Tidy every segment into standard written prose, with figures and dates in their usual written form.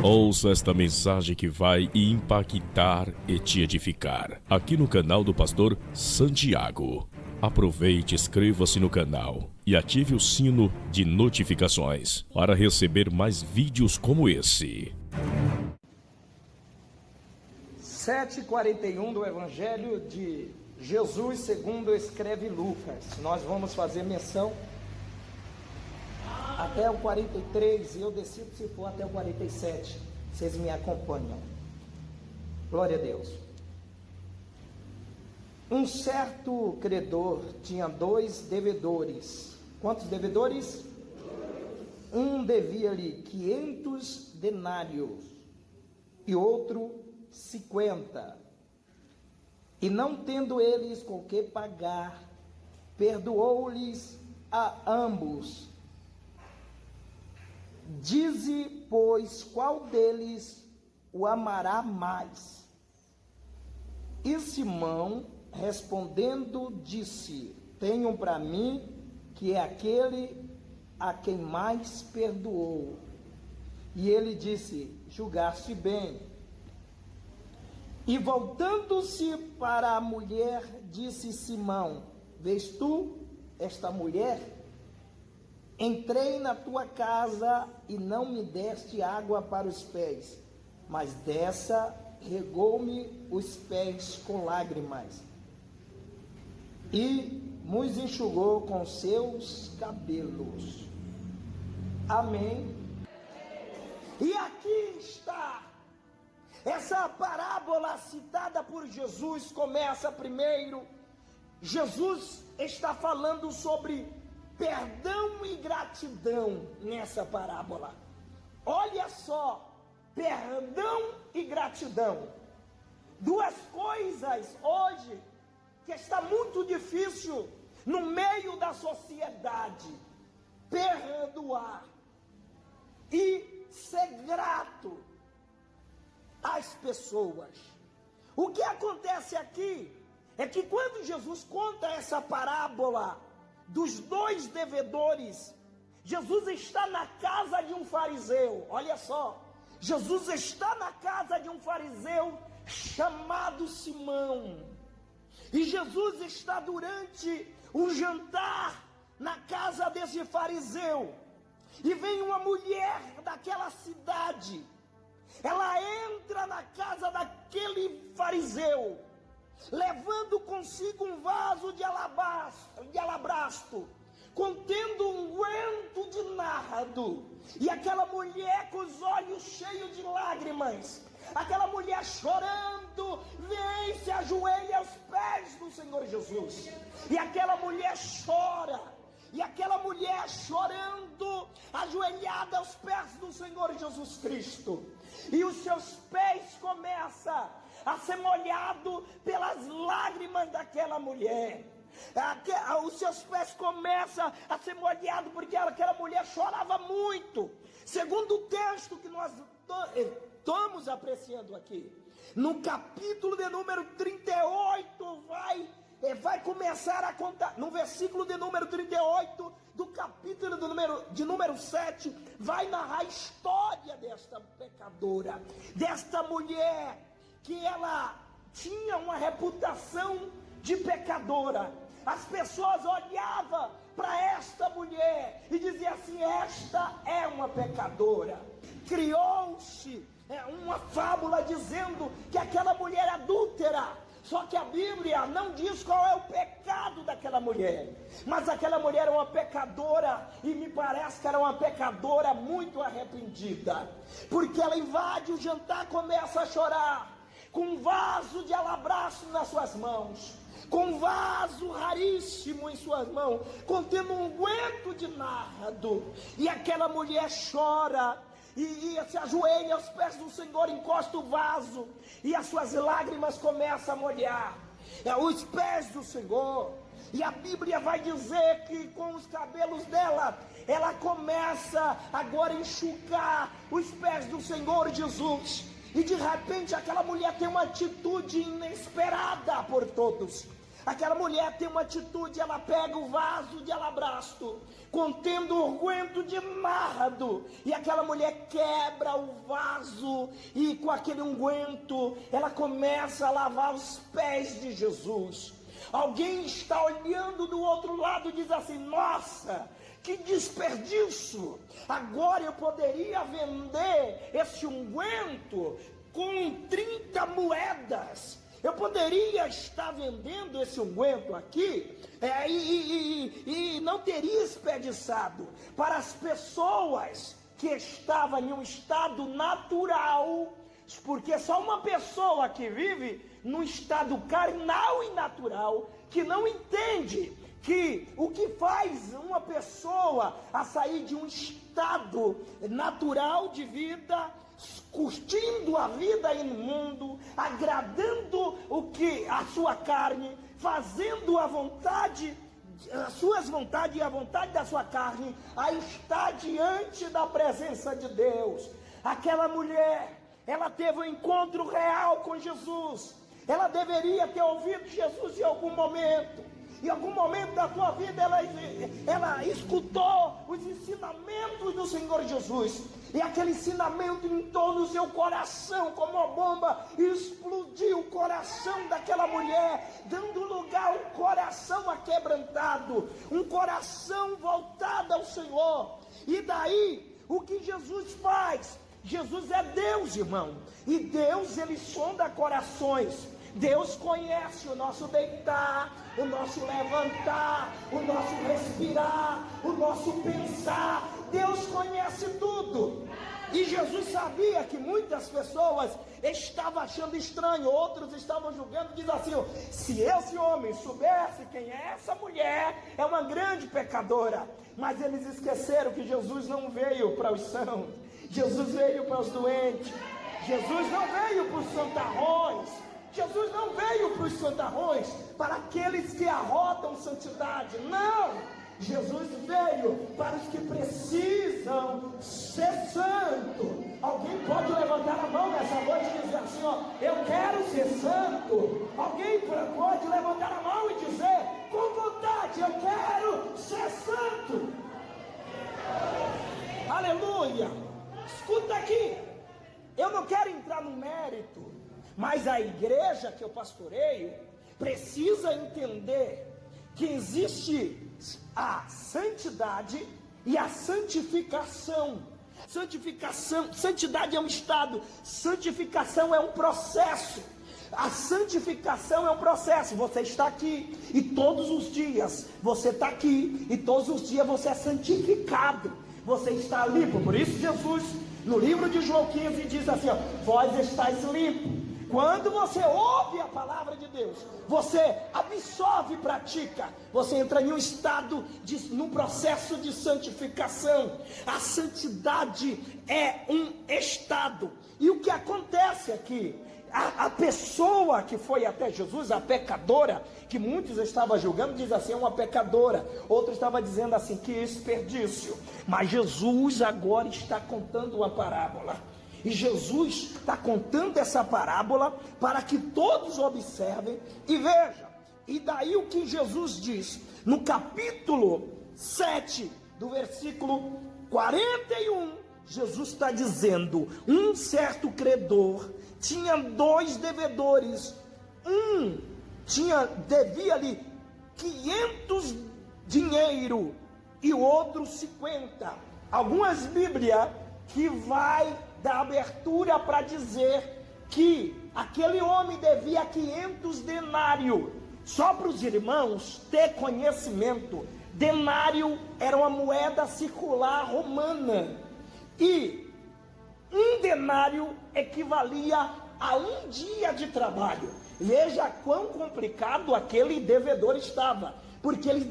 Ouça esta mensagem que vai impactar e te edificar, aqui no canal do pastor Santiago. Aproveite, inscreva-se no canal e ative o sino de notificações para receber mais vídeos como esse. 7h41 do Evangelho de Jesus segundo escreve Lucas. Nós vamos fazer menção até o 43 e eu decido se for até o 47. Vocês me acompanham. Glória a Deus. Um certo credor tinha 2 devedores. Quantos devedores? Um devia-lhe 500 denários e outro 50. E não tendo eles com que pagar, perdoou-lhes a ambos. Dize, pois, qual deles o amará mais? E Simão, respondendo, disse: tenho para mim que é aquele a quem mais perdoou. E ele disse: julgaste bem. E voltando-se para a mulher, disse Simão: vês tu esta mulher? Entrei na tua casa e não me deste água para os pés, mas dessa regou-me os pés com lágrimas e nos enxugou com seus cabelos. Amém. E aqui está. Essa parábola citada por Jesus começa primeiro. Jesus está falando sobre perdão e gratidão nessa parábola. Olha só, perdão e gratidão. Duas coisas hoje que está muito difícil no meio da sociedade: perdoar e ser grato às pessoas. O que acontece aqui é que quando Jesus conta essa parábola dos 2 devedores, Jesus está na casa de um fariseu. Olha só, Jesus está na casa de um fariseu chamado Simão. E Jesus está durante um jantar na casa desse fariseu. E vem uma mulher daquela cidade. Ela entra na casa daquele fariseu, levando consigo um vaso de alabastro, contendo um unguento de nardo. E aquela mulher com os olhos cheios de lágrimas, aquela mulher chorando, vem, se ajoelha aos pés do Senhor Jesus. E aquela mulher chora. E aquela mulher chorando, ajoelhada aos pés do Senhor Jesus Cristo. E os seus pés começam a ser molhados pelas lágrimas daquela mulher. Os seus pés começam a ser molhados porque aquela mulher chorava muito. Segundo o texto que nós estamos apreciando aqui, no capítulo de número 38, vai começar a contar, no versículo de número 38, do capítulo de número 7, vai narrar a história desta pecadora, desta mulher, que ela tinha uma reputação de pecadora. As pessoas olhavam para esta mulher e diziam assim: esta é uma pecadora. Criou-se uma fábula dizendo que aquela mulher é adúltera. Só que a Bíblia não diz qual é o pecado daquela mulher. Mas aquela mulher era uma pecadora, e me parece que era uma pecadora muito arrependida. Porque ela invade o jantar, começa a chorar, com um vaso de alabastro nas suas mãos, com um vaso raríssimo em suas mãos, contendo um unguento de nardo. E aquela mulher chora, e se ajoelha aos pés do Senhor, encosta o vaso, e as suas lágrimas começam a molhar os pés do Senhor. E a Bíblia vai dizer que com os cabelos dela, ela começa agora a enxugar os pés do Senhor Jesus. E de repente aquela mulher tem uma atitude inesperada por todos. Aquela mulher tem uma atitude, ela pega o vaso de alabastro, contendo unguento de nardo, e aquela mulher quebra o vaso, e com aquele unguento, ela começa a lavar os pés de Jesus. Alguém está olhando do outro lado e diz assim: nossa, que desperdício, agora eu poderia vender esse unguento com 30 moedas. Eu poderia estar vendendo esse unguento aqui e não teria desperdiçado. Para as pessoas que estavam em um estado natural, porque só uma pessoa que vive num estado carnal e natural, que não entende que o que faz uma pessoa a sair de um estado natural de vida, curtindo a vida aí no mundo, agradando a sua carne, fazendo a vontade, as suas vontades e a vontade da sua carne, a estar diante da presença de Deus. Aquela mulher, ela teve um encontro real com Jesus. Ela deveria ter ouvido Jesus em algum momento. Em algum momento da tua vida ela escutou os ensinamentos do Senhor Jesus. E aquele ensinamento entrou no seu coração como uma bomba e explodiu o coração daquela mulher, dando lugar a um coração aquebrantado, um coração voltado ao Senhor. E daí, o que Jesus faz? Jesus é Deus, irmão. E Deus, ele sonda corações. Deus conhece o nosso deitar, o nosso levantar, o nosso respirar, o nosso pensar. Deus conhece tudo. E Jesus sabia que muitas pessoas estavam achando estranho, outros estavam julgando, diz assim: se esse homem soubesse quem é essa mulher, é uma grande pecadora. Mas eles esqueceram que Jesus não veio para os sãos, Jesus veio para os doentes, Jesus não veio para os santarrões, Jesus não veio para os santarrões, para aqueles que arrotam santidade. Não! Jesus veio para os que precisam ser santo. Alguém pode levantar a mão nessa noite e dizer assim: eu quero ser santo. Alguém pode levantar a mão e dizer com vontade: eu quero ser santo. Aleluia! Escuta aqui, eu não quero entrar no mérito, mas a igreja que eu pastoreio precisa entender que existe a santidade e a santificação. Santidade é um estado, santificação é um processo. A santificação é um processo. Você está aqui e todos os dias você está aqui e todos os dias você é santificado. Você está limpo. Por isso Jesus, no livro de João 15, diz assim: vós estáis limpos. Quando você ouve a palavra de Deus, você absorve e pratica, você entra em um estado, num processo de santificação. A santidade é um estado. E o que acontece aqui? A pessoa que foi até Jesus, a pecadora, que muitos estavam julgando, diz assim: é uma pecadora. Outro estava dizendo assim: que desperdício. Mas Jesus agora está contando uma parábola. E Jesus está contando essa parábola para que todos observem e vejam. E daí o que Jesus diz no capítulo 7, do versículo 41, Jesus está dizendo: um certo credor tinha 2 devedores. Um devia-lhe 500 dinheiro e o outro 50. Algumas Bíblias que vai dar abertura para dizer que aquele homem devia 500 denários. Só para os irmãos ter conhecimento, denário era uma moeda circular romana, e um denário equivalia a um dia de trabalho. Veja quão complicado aquele devedor estava, porque ele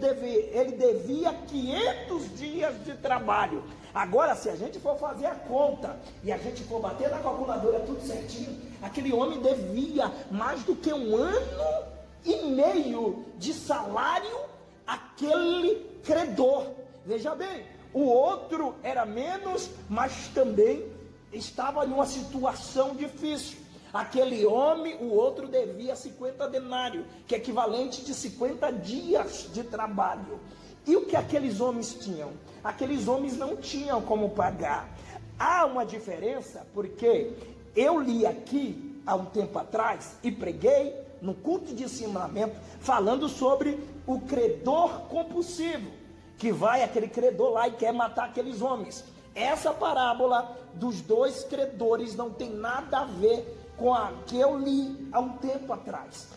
devia 500 dias de trabalho. Agora, se a gente for fazer a conta e a gente for bater na calculadora tudo certinho, aquele homem devia mais do que 1 ano e meio de salário àquele credor. Veja bem, o outro era menos, mas também estava em uma situação difícil. Aquele homem, o outro devia 50 denários, que é equivalente de 50 dias de trabalho. E o que aqueles homens tinham? Aqueles homens não tinham como pagar. Há uma diferença, porque eu li aqui, há um tempo atrás, e preguei no culto de ensinamento, falando sobre o credor compulsivo, que vai aquele credor lá e quer matar aqueles homens. Essa parábola dos dois credores não tem nada a ver com a que eu li há um tempo atrás.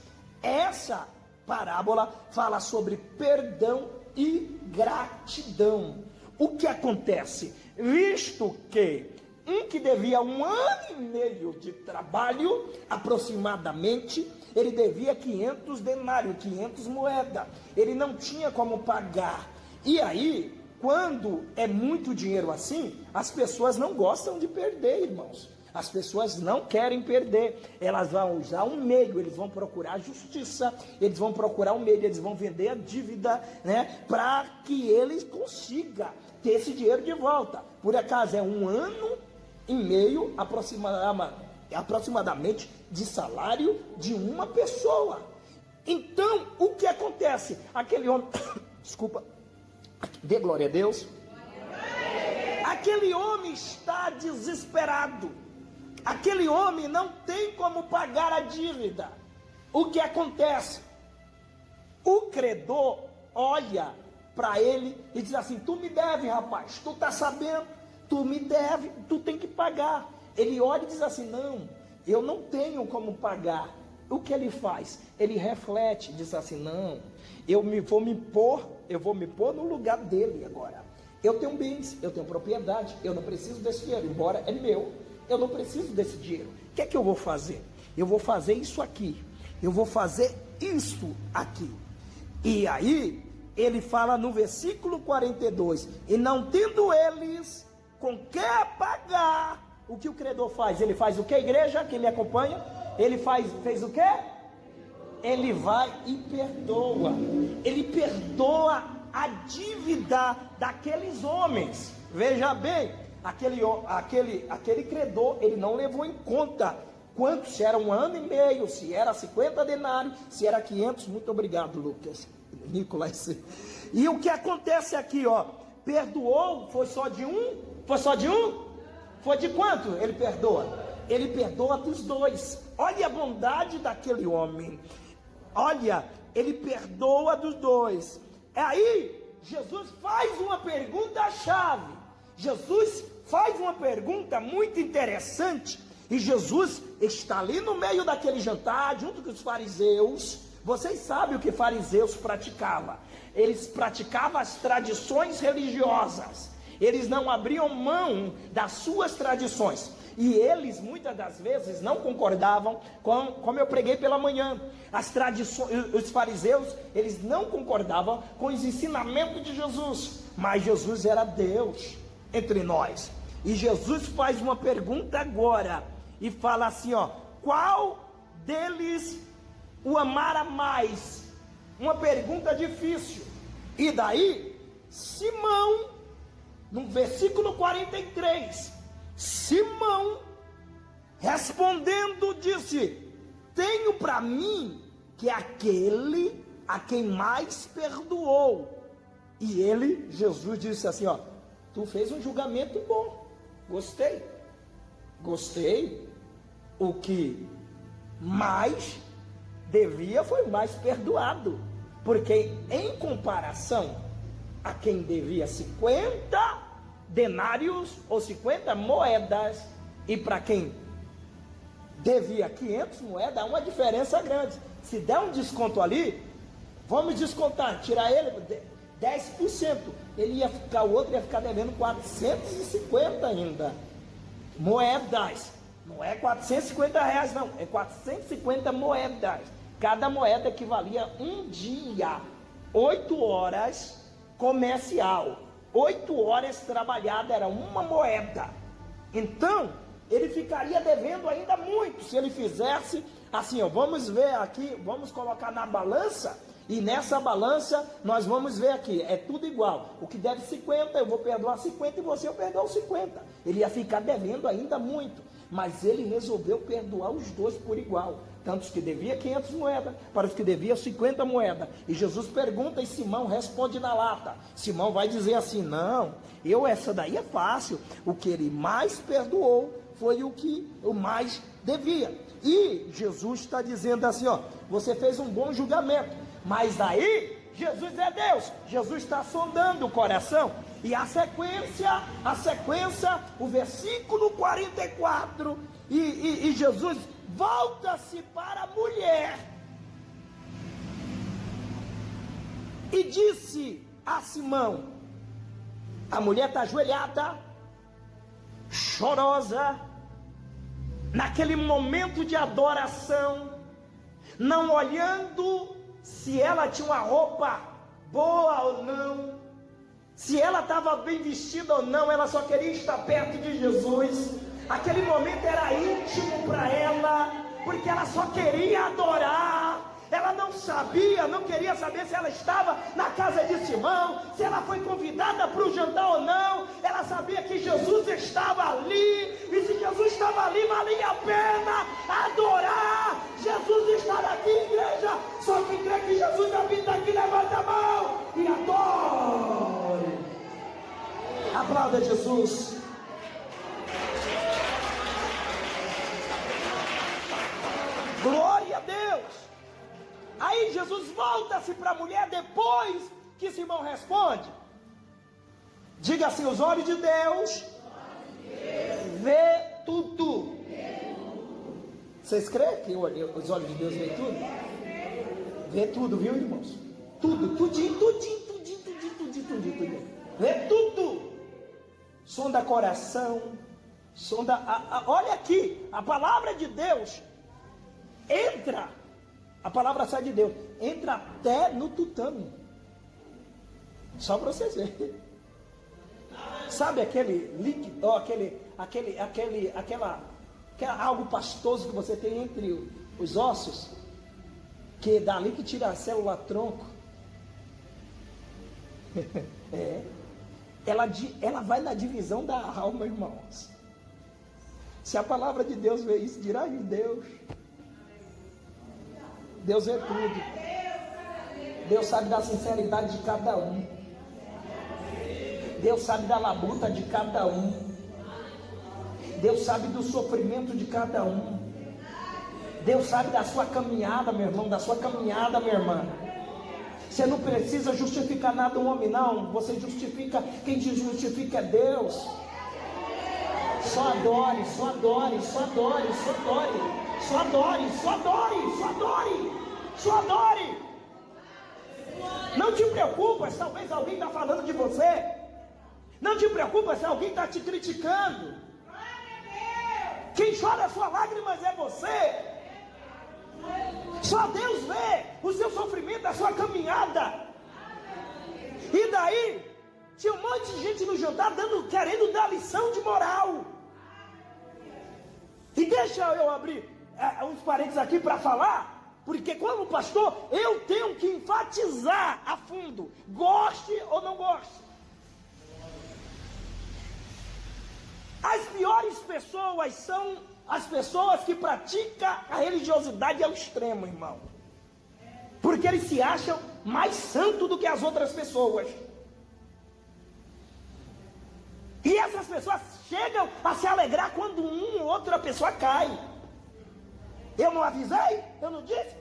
Essa parábola fala sobre perdão e gratidão. O que acontece? Visto que um que devia 1 ano e meio de trabalho, aproximadamente, ele devia 500 denários, 500 moedas. Ele não tinha como pagar. E aí, quando é muito dinheiro assim, as pessoas não gostam de perder, irmãos. As pessoas não querem perder, elas vão usar um meio, eles vão procurar justiça, eles vão procurar um meio, eles vão vender a dívida, né, para que eles consigam ter esse dinheiro de volta. Por acaso é 1 ano e meio aproximadamente de salário de uma pessoa. Então, o que acontece? Aquele homem, desculpa, dê glória a Deus. Aquele homem está desesperado. Aquele homem não tem como pagar a dívida. O que acontece? O credor olha para ele e diz assim: tu me deve, rapaz, tu está sabendo, tu me deve, tu tem que pagar. Ele olha e diz assim: não, eu não tenho como pagar. O que ele faz? Ele reflete, diz assim: não, eu vou me pôr no lugar dele agora. Eu tenho bens, eu tenho propriedade, eu não preciso desse dinheiro, embora é meu, eu não preciso desse dinheiro. O que é que eu vou fazer? Eu vou fazer isso aqui, eu vou fazer isso aqui. E aí, ele fala no versículo 42, e não tendo eles com que pagar, o que o credor faz? Ele faz o que, igreja, que me acompanha? Ele fez o que? Ele vai e perdoa. Ele perdoa a dívida daqueles homens. Veja bem, aquele credor, ele não levou em conta quanto, se era 1 ano e meio, se era 50 denários, se era 500. Muito obrigado, Lucas, Nicolas. E o que acontece aqui, ó, perdoou, foi só de um? Foi de quanto ele perdoa? Ele perdoa dos dois. Olha a bondade daquele homem. Olha, ele perdoa dos dois. Aí, Jesus faz uma pergunta-chave. Jesus faz uma pergunta muito interessante. E Jesus está ali no meio daquele jantar, junto com os fariseus. Vocês sabem o que fariseus praticavam. Eles praticavam as tradições religiosas. Eles não abriam mão das suas tradições. E eles, muitas das vezes, não concordavam com, como eu preguei pela manhã, as tradições. Os fariseus, eles não concordavam com os ensinamentos de Jesus. Mas Jesus era Deus entre nós. E Jesus faz uma pergunta agora, e fala assim, ó: qual deles o amara mais? Uma pergunta difícil. E daí, Simão, no versículo 43, Simão, respondendo, disse: tenho para mim que aquele a quem mais perdoou. E ele, Jesus, disse assim, ó: tu fez um julgamento bom, gostei. O que mais devia foi mais perdoado, porque em comparação a quem devia 50 denários ou 50 moedas, e para quem devia 500 moedas, há uma diferença grande. Se der um desconto ali, vamos descontar, tirar ele 10%, o outro ia ficar devendo 450 ainda moedas. Não é 450 reais, não, é 450 moedas. Cada moeda equivalia um dia, 8 horas comercial, 8 horas trabalhada era uma moeda. Então, ele ficaria devendo ainda muito, se ele fizesse assim, ó, vamos ver aqui, vamos colocar na balança, E nessa balança, nós vamos ver aqui, é tudo igual. O que deve 50, eu vou perdoar 50 e você eu perdoo 50. Ele ia ficar devendo ainda muito, mas ele resolveu perdoar os dois por igual. Tanto os que devia 500 moedas, para os que devia 50 moedas. E Jesus pergunta e Simão responde na lata. Simão vai dizer assim, não, essa daí é fácil. O que ele mais perdoou foi o que o mais devia. E Jesus está dizendo assim, ó, você fez um bom julgamento. Mas aí, Jesus é Deus, Jesus está sondando o coração, e a sequência, o versículo 44, e Jesus volta-se para a mulher, e disse a Simão, a mulher está ajoelhada, chorosa, naquele momento de adoração, não olhando se ela tinha uma roupa boa ou não, se ela estava bem vestida ou não, ela só queria estar perto de Jesus. Aquele momento era íntimo para ela, porque ela só queria adorar. Ela não sabia, não queria saber se ela estava na casa de Simão, se ela foi convidada para o jantar ou não. Ela sabia que Jesus estava ali, e se Jesus estava ali, valia a pena adorar. Jesus está aqui, igreja. Só quem crê que Jesus habita aqui, levanta a mão e adore. Aplauda Jesus. Glória a Deus. Aí Jesus volta-se para a mulher depois que Simão responde. Diga assim, os olhos de Deus vê tudo. Vocês creem que os olhos de Deus vê tudo? Vê tudo, viu, irmãos? Tudo, tudinho. Vê tudo. Sonda coração, sonda... olha aqui, a palavra de Deus entra... A palavra sai de Deus, entra até no tutano. Só para vocês verem. Sabe aquele líquido, aquela algo pastoso que você tem entre os ossos, que é dali que tira a célula tronco. Ela vai na divisão da alma, irmãos. Se a palavra de Deus vê isso, dirá em Deus. Deus vê tudo. Deus sabe da sinceridade de cada um. Deus sabe da labuta de cada um. Deus sabe do sofrimento de cada um. Deus sabe da sua caminhada, meu irmão, da sua caminhada, minha irmã. Você não precisa justificar nada um homem, não. Você justifica, quem te justifica é Deus. Só adore, só adore, só adore, só adore. Só adore, só adore, só adore, só adore. Não te preocupa se talvez alguém está falando de você. Não te preocupa se alguém está te criticando. Quem chora as suas lágrimas é você. Só Deus vê o seu sofrimento, a sua caminhada. E daí, tinha um monte de gente no jantar querendo dar lição de moral. E deixa eu abrir uns parênteses aqui para falar, porque como pastor, eu tenho que enfatizar a fundo, goste ou não goste. As piores pessoas são as pessoas que praticam a religiosidade ao extremo, irmão. Porque eles se acham mais santos do que as outras pessoas. E essas pessoas chegam a se alegrar quando uma ou outra pessoa cai. Eu não avisei? Eu não disse?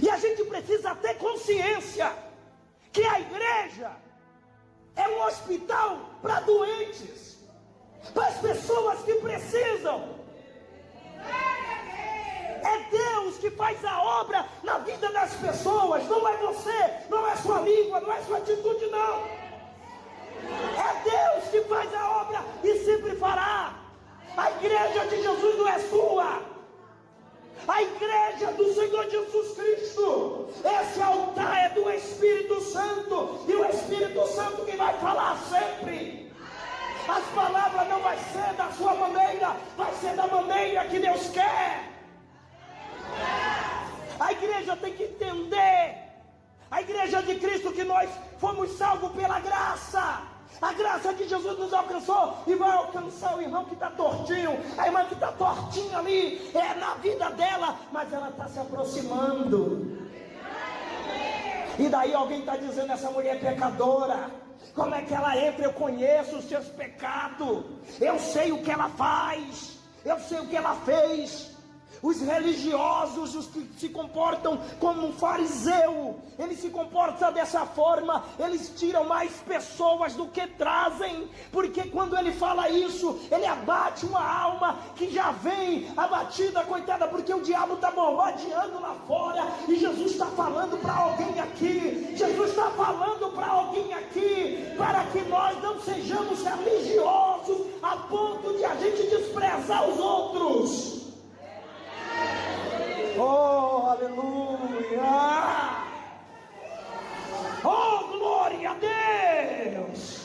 E a gente precisa ter consciência que a igreja é um hospital para doentes, para as pessoas que precisam. É Deus que faz a obra na vida das pessoas. Não é você, não é sua língua, não é sua atitude, não. É Deus que faz a obra e sempre fará. A igreja de Jesus não é sua. A igreja do Senhor Jesus Cristo. Esse altar é do Espírito Santo. E o Espírito Santo que vai falar sempre. As palavras não vai ser da sua maneira, vai ser da maneira que Deus quer. igreja tem que entender, a igreja de Cristo, que nós fomos salvos pela graça. A graça de Jesus nos alcançou e vai alcançar o irmão que está tortinho, a irmã que está tortinha ali, na vida dela, mas ela está se aproximando. E daí alguém está dizendo, essa mulher é pecadora, como é que ela entra? Eu conheço os seus pecados, eu sei o que ela faz, eu sei o que ela fez. Os religiosos, os que se comportam como um fariseu, eles se comportam dessa forma, eles tiram mais pessoas do que trazem, porque quando ele fala isso, ele abate uma alma que já vem abatida, coitada, porque o diabo está bombardeando lá fora, e Jesus está falando para alguém aqui, Jesus está falando para alguém aqui, para que nós não sejamos religiosos, a ponto de a gente desprezar os outros. Oh, aleluia! Oh, glória a Deus!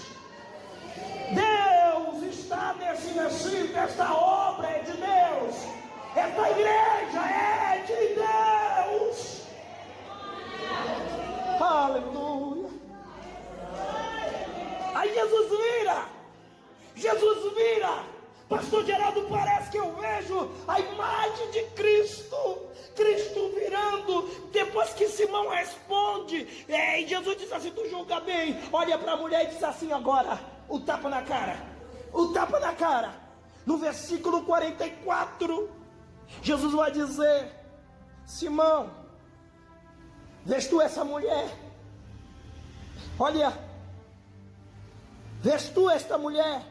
Deus está nesse versículo, esta obra é de Deus, esta igreja é de Deus. Aleluia! Aí Jesus vira. Pastor Geraldo, parece que eu vejo a imagem de Cristo virando, depois que Simão responde, e Jesus diz assim, tu julga bem, olha para a mulher e diz assim agora, o tapa na cara, no versículo 44, Jesus vai dizer, Simão, vês tu essa mulher? Olha, vês tu esta mulher?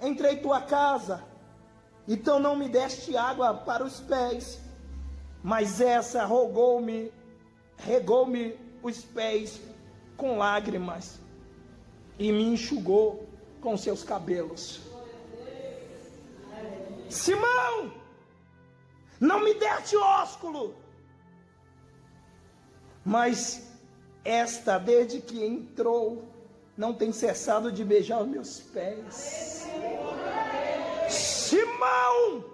Entrei em tua casa, então não me deste água para os pés, mas essa regou-me os pés com lágrimas e me enxugou com seus cabelos. Simão, não me deste ósculo, mas esta, desde que entrou, não tem cessado de beijar os meus pés. Simão,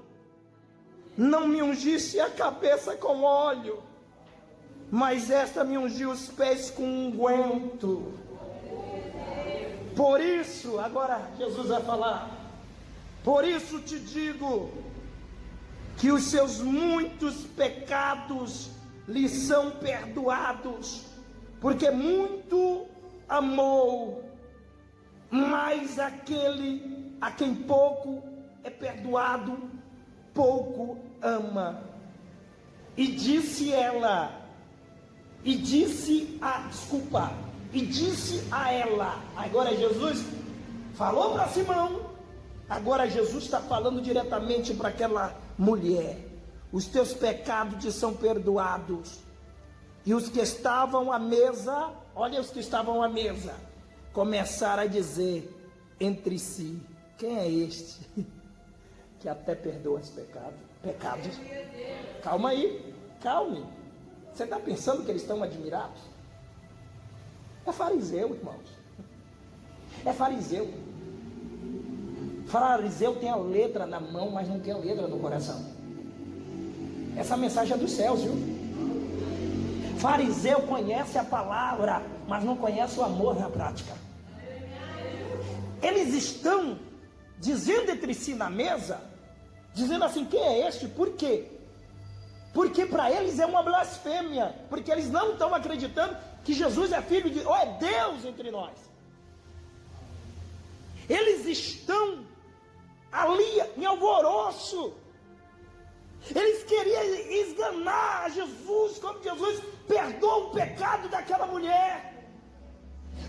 não me ungisse a cabeça com óleo, mas esta me ungiu os pés com unguento. Por isso, agora Jesus vai falar, por isso te digo, que os seus muitos pecados lhe são perdoados, porque muito amou, mas aquele a quem pouco é perdoado, pouco ama. E disse a ela, agora Jesus falou para Simão, agora Jesus está falando diretamente para aquela mulher, os teus pecados te são perdoados. E os que estavam à mesa, olha os que estavam à mesa, começaram a dizer entre si, quem é este que até perdoa os pecados? Calma aí, calme. Você está pensando que eles estão admirados? É fariseu, irmãos. É fariseu. Fariseu tem a letra na mão, mas não tem a letra no coração. Essa mensagem é dos céus, viu? Fariseu conhece a palavra, mas não conhece o amor na prática. Eles estão dizendo entre si na mesa, dizendo assim, quem é este? Por quê? Porque para eles é uma blasfêmia, porque eles não estão acreditando que Jesus é filho de, ou é Deus entre nós. Eles estão ali em alvoroço. Eles queriam esganar Jesus, como Jesus perdoa o pecado daquela mulher,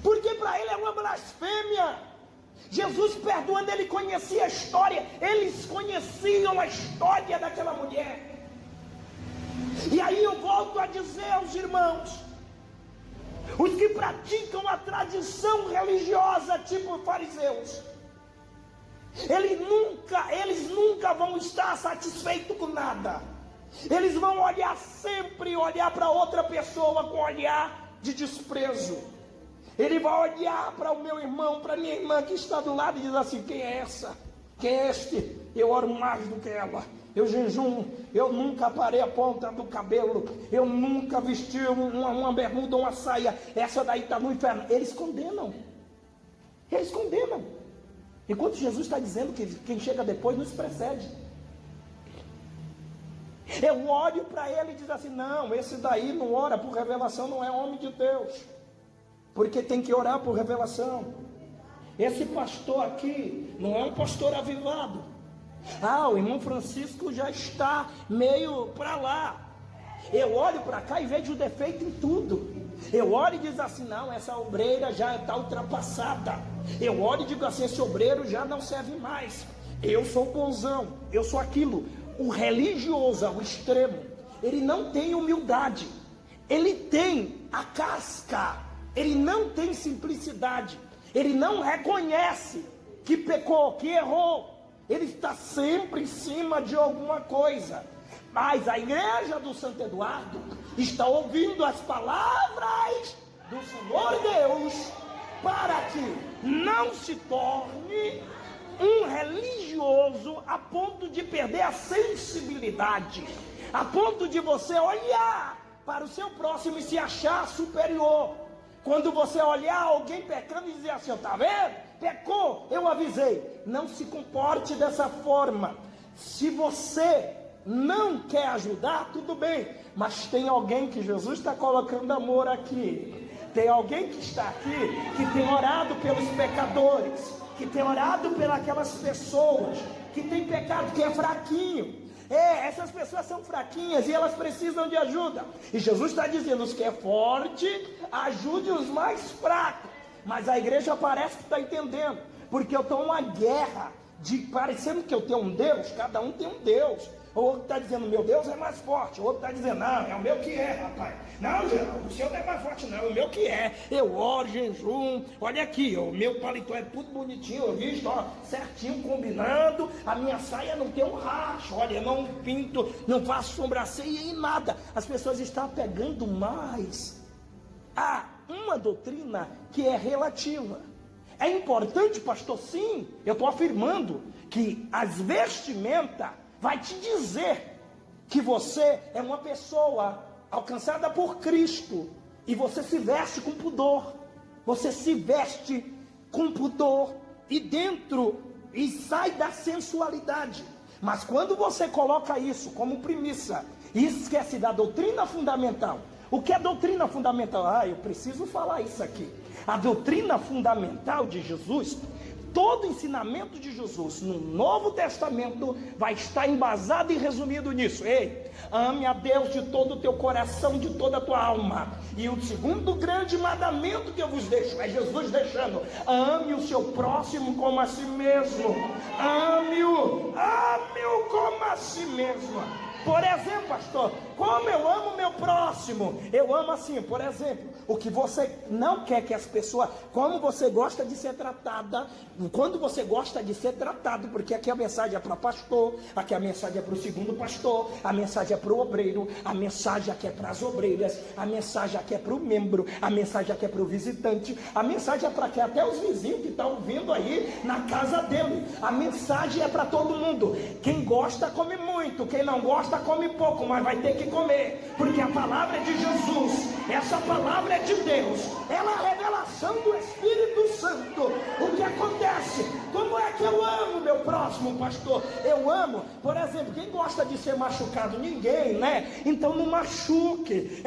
porque para ele é uma blasfêmia. Jesus perdoando, ele conhecia a história, eles conheciam a história daquela mulher. E aí eu volto a dizer aos irmãos, os que praticam a tradição religiosa tipo fariseus, eles nunca vão estar satisfeitos com nada. Eles vão olhar sempre, olhar para outra pessoa com olhar de desprezo. Ele vai olhar para o meu irmão, para a minha irmã que está do lado e diz assim, quem é essa? Quem é este? Eu oro mais do que ela. Eu jejum, eu nunca parei a ponta do cabelo, eu nunca vesti uma bermuda ou uma saia, essa daí está no inferno. Eles condenam. Eles condenam. Enquanto Jesus está dizendo que quem chega depois nos precede. Eu olho para ele e diz assim: não, esse daí não ora por revelação, não é homem de Deus, porque tem que orar por revelação. Esse pastor aqui não é um pastor avivado. O irmão Francisco já está meio para lá. Eu olho para cá e vejo defeito em tudo. Eu olho e digo assim: não, essa obreira já está ultrapassada. Eu olho e digo assim: esse obreiro já não serve mais. Eu sou bonzão, eu sou aquilo. O religioso ao extremo, ele não tem humildade, ele tem a casca, ele não tem simplicidade, ele não reconhece que pecou, que errou. Ele está sempre em cima de alguma coisa. Mas a igreja do Santo Eduardo está ouvindo as palavras do Senhor Deus para que não se torne um religioso a ponto de perder a sensibilidade, a ponto de você olhar para o seu próximo e se achar superior. Quando você olhar alguém pecando e dizer assim: está vendo? Pecou, eu avisei. Não se comporte dessa forma. Se você não quer ajudar, tudo bem, mas tem alguém que Jesus está colocando amor aqui. Tem alguém que está aqui, que tem orado pelos pecadores, que tem orado pelas pessoas que tem pecado, que é fraquinho. Essas pessoas são fraquinhas e elas precisam de ajuda. E Jesus está dizendo: os que é forte, ajude os mais fracos. Mas a igreja parece que está entendendo, porque eu estou numa guerra, parecendo que eu tenho um Deus. Cada um tem um Deus. O outro está dizendo: meu Deus é mais forte. O outro está dizendo: não, é o meu que é, rapaz. Não, o seu não é mais forte, não, é o meu que é. Eu oro, jejum. Olha aqui, o meu paletó é tudo bonitinho, eu visto, ó, certinho, combinando. A minha saia não tem um racho. Olha, eu não pinto, não faço sobrancelha e nada. As pessoas estão pegando mais a uma doutrina que é relativa. É importante, pastor? Sim, eu estou afirmando que as vestimentas vai te dizer que você é uma pessoa alcançada por Cristo, e você se veste com pudor. Você se veste com pudor e sai da sensualidade. Mas quando você coloca isso como premissa e esquece da doutrina fundamental. O que é doutrina fundamental? Eu preciso falar isso aqui. A doutrina fundamental de Jesus, todo ensinamento de Jesus no Novo Testamento vai estar embasado e resumido nisso. Ame a Deus de todo o teu coração, de toda a tua alma. E o segundo grande mandamento que eu vos deixo, é Jesus deixando: ame o seu próximo como a si mesmo. Ame-o como a si mesmo. Por exemplo, pastor, como eu amo meu próximo? Eu amo assim, por exemplo, o que você não quer que as pessoas, como você gosta de ser tratada, quando você gosta de ser tratado, porque aqui a mensagem é para pastor, aqui a mensagem é para o segundo pastor, a mensagem é para o obreiro, a mensagem aqui é para as obreiras, a mensagem aqui é para o membro, a mensagem aqui é para o visitante, a mensagem é para até os vizinhos que estão vindo aí na casa dele. A mensagem é para todo mundo. Quem gosta come muito, quem não gosta come pouco, mas vai ter que comer, porque a palavra é de Jesus, essa palavra é de Deus, ela é a revelação do Espírito Santo. O que acontece? Como é que eu amo meu próximo, pastor? Eu amo, por exemplo, quem gosta de ser machucado? Ninguém, né? Então não machuque.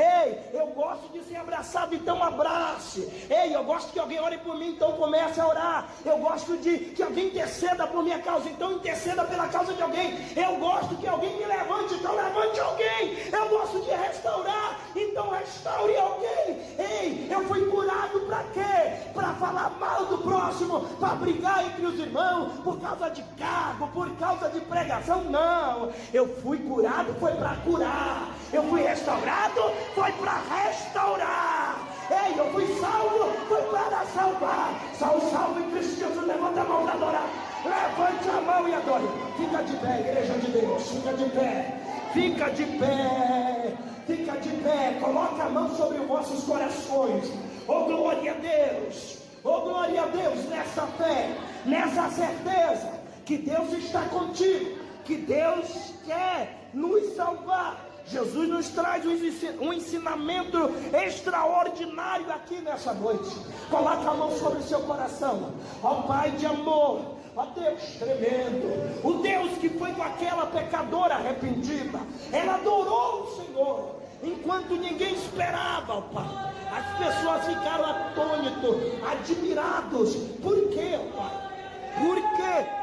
Eu gosto de ser abraçado, então abrace. Eu gosto que alguém ore por mim, então comece a orar. Eu gosto de que alguém interceda por minha causa, então interceda pela causa de alguém. Eu gosto que alguém me levante, então levante alguém. Eu gosto de restaurar, então restaure alguém. Eu fui curado para quê? Para falar mal do próximo, para brigar entre os irmãos por causa de cargo, por causa de pregação? Não, eu fui curado, foi para curar. Eu fui restaurado, foi para restaurar. Eu fui salvo, foi para salvar. Salvo em Cristo Jesus. Levanta a mão para adorar. Levante a mão e adore. Fica de pé, igreja de Deus. Fica de pé. Fica de pé. Fica de pé. Coloca a mão sobre os vossos corações. Oh, glória a Deus. Oh, glória a Deus, nessa fé, nessa certeza, que Deus está contigo, que Deus quer nos salvar. Jesus nos traz um ensinamento extraordinário aqui nessa noite. Coloca a mão sobre o seu coração. Ó Pai de amor, ó Deus tremendo, o Deus que foi com aquela pecadora arrependida. Ela adorou o Senhor enquanto ninguém esperava, ó Pai. As pessoas ficaram atônitos, admirados. Por quê, ó Pai? Porque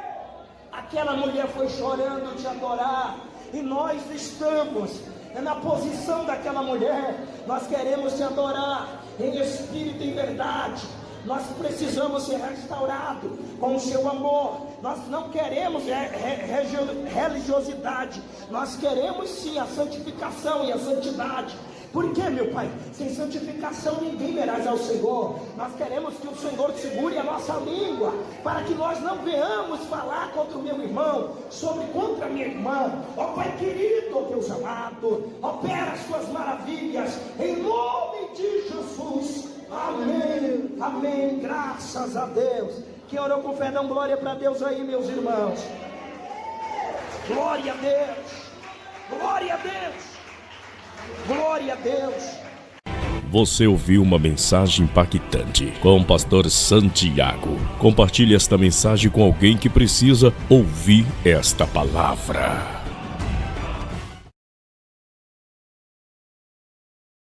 aquela mulher foi chorando te adorar. E nós estamos na posição daquela mulher. Nós queremos te adorar em espírito e em verdade. Nós precisamos ser restaurados com o seu amor. Nós não queremos religiosidade. Nós queremos sim a santificação e a santidade. Por quê, meu Pai? Sem santificação ninguém verás ao Senhor. Nós queremos que o Senhor segure a nossa língua, para que nós não venhamos falar contra o meu irmão, contra a minha irmã. Ó Pai querido, ó Deus amado, opera as suas maravilhas, em nome de Jesus. Amém, amém, graças a Deus. Quem orou com fé, dá glória para Deus aí, meus irmãos. Glória a Deus, glória a Deus. Glória a Deus. Você ouviu uma mensagem impactante com o pastor Santiago. Compartilhe esta mensagem com alguém que precisa ouvir esta palavra.